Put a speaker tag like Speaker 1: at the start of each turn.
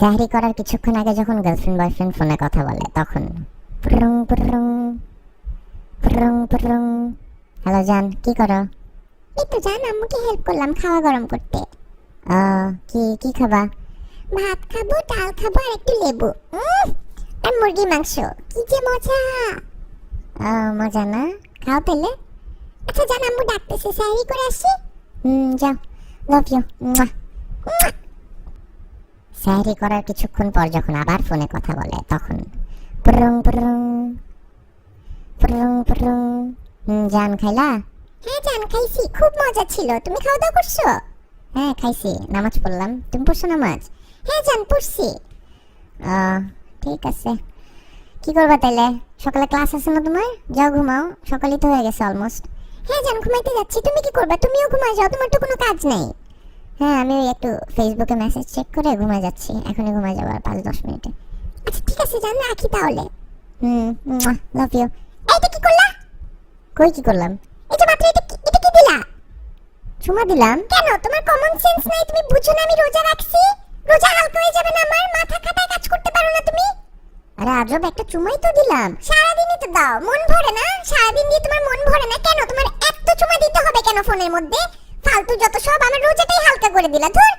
Speaker 1: সাহরি করার কিছুক্ষণ আগে যখন গার্লফ্রেন্ড বয়ফ্রেন্ড ফোনে কথা বলে তখন পুরুং পুরুং পুরুং পুরুং। হ্যালো জান, কি করো? এই তো জান, আম্মুকে হেল্প করলাম খাওয়া গরম করতে। কি কি খাবা? ভাত খাবো, ডাল খাবো আর একটু লেবু আর মুরগি মাংস। কি যে মজা! মজা না? খাও তাহলে। আচ্ছা জান, আম্মু ডাকতেছে, সাহরি করে আসি। যাও, লাভ ইউ। সাহরি করার কিছুক্ষণ পর যখন আবার ফোনে কথা বলে তখন পুরুং পুরুং পুরুং পুরুং। জান খাইলা? হ্যাঁ জান খাইছি, খুব মজা ছিল। তুমি খাওয়া দাওয়া করছো? হ্যাঁ খাইছি, নামাজ পড়লাম। তুমি পড়ছো নামাজ? হ্যাঁ জান পড়ছি। ঠিক আছে, কি করবা তাইলে? সকালে ক্লাস আছে না তোমার? যাও ঘুমাও, সকালই তো হয়ে গেছে অলমোস্ট। হ্যাঁ জান ঘুমাইতে যাচ্ছি। তুমি কি করবা? তুমিও ঘুমায় যাও, তোমার তো কোনো কাজ নেই। হ্যাঁ আমি একটু ফেসবুকে মেসেজ চেক করে ঘুমায় যাচ্ছি, এখনই ঘুমায় যাবো আর 5-10 মিনিটে। আচ্ছা ঠিক আছে জান, রাখি তাহলে। Love you. এইটা কি করলা? কই কি করলাম? এই যে মাত্র এটা কি দিলা? চুমা দিলাম। কেন, তোমার কমন সেন্স নাই? তুমি বুঝো না আমি রোজা রাখছি? রোজা হালকা হয়ে যাবে না আমার? মাথা খাটায় কাজ করতে পারো না তুমি? আরে আজব, একটা চুমাই তো দিলাম। সারাদিনই তো দাও, মন ভরে না? সারাদিন দিয়ে তোমার মন ভরে না কেন? তোমার এত চুমা দিতে হবে কেন ফোনের মধ্যে? ফালতু যত সব, আমার রোজাটাই হালকা করে দিলা। ধুর।